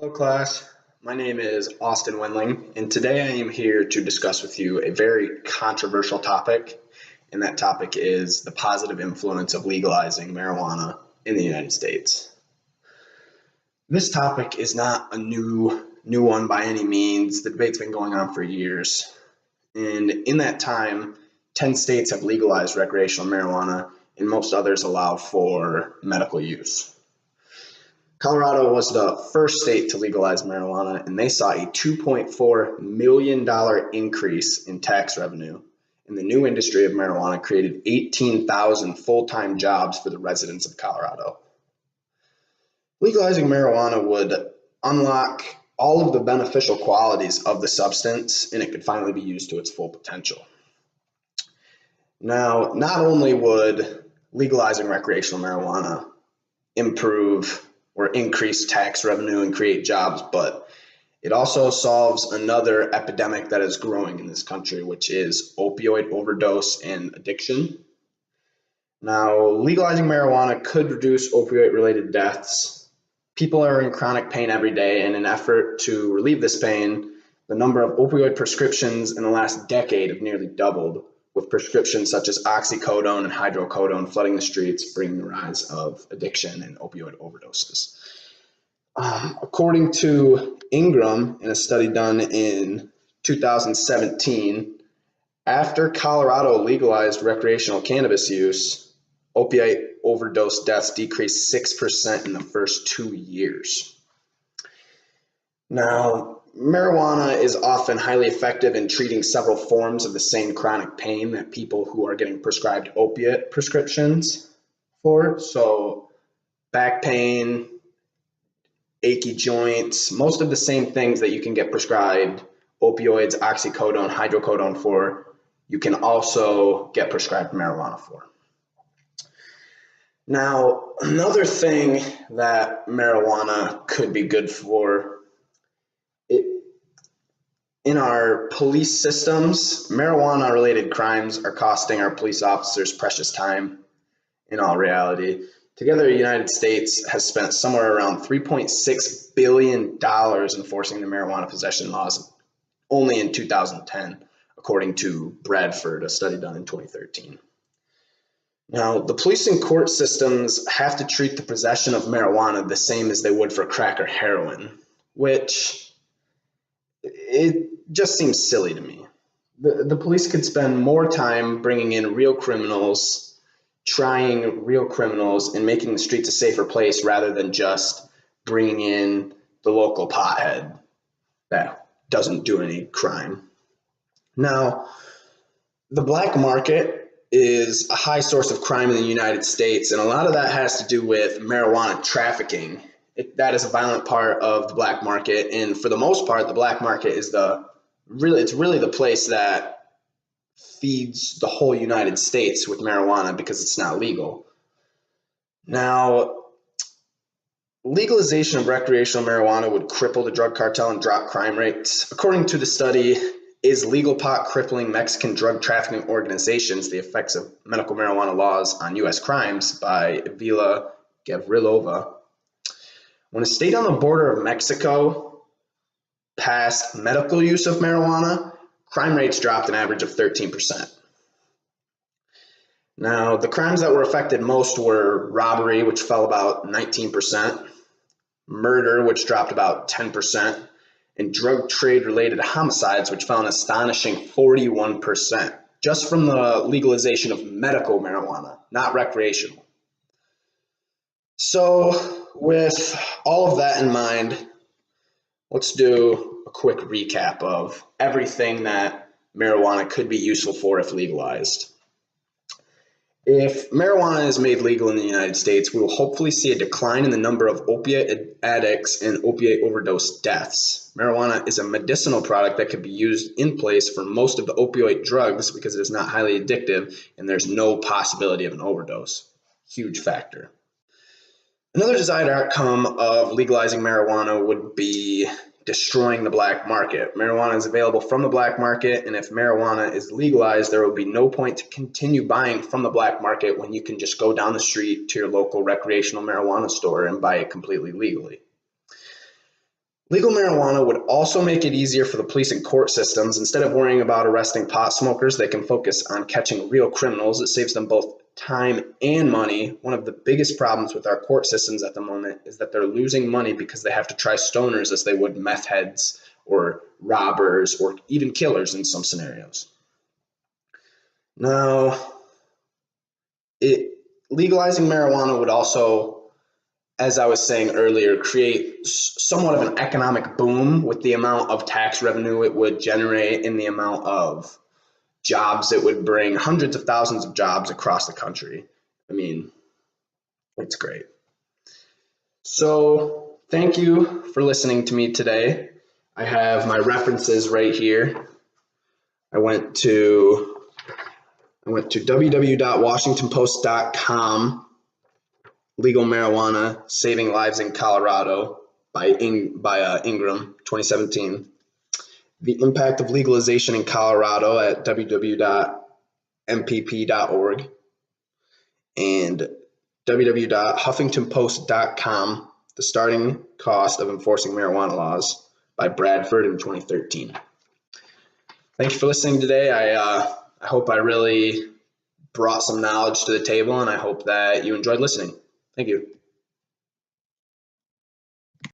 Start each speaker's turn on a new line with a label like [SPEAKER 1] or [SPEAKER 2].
[SPEAKER 1] Hello class, my name is Austin Wendling, and today I am here to discuss with you a very controversial topic, and that topic is the positive influence of legalizing marijuana in the United States. This topic is not a new one by any means. The debate's been going on for years, and in that time, 10 states have legalized recreational marijuana, and most others allow for medical use. Colorado was the first state to legalize marijuana, and they saw a $2.4 million increase in tax revenue. And the new industry of marijuana created 18,000 full-time jobs for the residents of Colorado. Legalizing marijuana would unlock all of the beneficial qualities of the substance, and it could finally be used to its full potential. Now, not only would legalizing recreational marijuana improve or increase tax revenue and create jobs, but it also solves another epidemic that is growing in this country, which is opioid overdose and addiction. Now, legalizing marijuana could reduce opioid-related deaths. People are in chronic pain every day, and in an effort to relieve this pain, the number of opioid prescriptions in the last decade have nearly doubled, with prescriptions such as oxycodone and hydrocodone flooding the streets, bringing the rise of addiction and opioid overdoses. According to Ingram, in a study done in 2017, after Colorado legalized recreational cannabis use, opioid overdose deaths decreased 6% in the first 2 years. Now, marijuana is often highly effective in treating several forms of the same chronic pain that people who are getting prescribed opiate prescriptions for. So back pain, achy joints, most of the same things that you can get prescribed opioids, oxycodone, hydrocodone for, you can also get prescribed marijuana for. Now, another thing that marijuana could be good for, in our police systems, marijuana-related crimes are costing our police officers precious time in all reality. Together, the United States has spent somewhere around $3.6 billion enforcing the marijuana possession laws only in 2010, according to Bradford, a study done in 2013. Now, the police and court systems have to treat the possession of marijuana the same as they would for crack or heroin, which it just seems silly to me. The police could spend more time bringing in real criminals, trying real criminals, and making the streets a safer place rather than just bringing in the local pothead that doesn't do any crime. Now, the black market is a high source of crime in the United States, and a lot of that has to do with marijuana trafficking. That is a violent part of the black market, and for the most part, the black market is really the place that feeds the whole United States with marijuana because it's not legal. Now, legalization of recreational marijuana would cripple the drug cartel and drop crime rates. According to the study, Is Legal Pot Crippling Mexican Drug Trafficking Organizations, the Effects of Medical Marijuana Laws on U.S. Crimes by Vila Gavrilova. When a state on the border of Mexico passed medical use of marijuana, crime rates dropped an average of 13%. Now, the crimes that were affected most were robbery, which fell about 19%, murder, which dropped about 10%, and drug trade-related homicides, which fell an astonishing 41%, just from the legalization of medical marijuana, not recreational. So, with all of that in mind, let's do a quick recap of everything that marijuana could be useful for if legalized. If marijuana is made legal in the United States, we will hopefully see a decline in the number of opiate addicts and opiate overdose deaths. Marijuana is a medicinal product that could be used in place for most of the opioid drugs because it is not highly addictive and there's no possibility of an overdose. Huge factor. Another desired outcome of legalizing marijuana would be destroying the black market. Marijuana is available from the black market, and if marijuana is legalized, there will be no point to continue buying from the black market when you can just go down the street to your local recreational marijuana store and buy it completely legally. Legal marijuana would also make it easier for the police and court systems. Instead of worrying about arresting pot smokers, they can focus on catching real criminals. It saves them both time and money. One of the biggest problems with our court systems at the moment is that they're losing money because they have to try stoners as they would meth heads or robbers or even killers in some scenarios. Now, legalizing marijuana would also, as I was saying earlier, create somewhat of an economic boom with the amount of tax revenue it would generate and the amount of jobs it would bring, hundreds of thousands of jobs across the country. I mean, it's great. So thank you for listening to me today. I have my references right here. I went to www.washingtonpost.com, Legal Marijuana, Saving Lives in Colorado by Ingram, 2017. The Impact of Legalization in Colorado at www.mpp.org, and www.huffingtonpost.com, The Starting Cost of Enforcing Marijuana Laws by Bradford in 2013. Thank you for listening today. I hope I really brought some knowledge to the table, and I hope that you enjoyed listening. Thank you.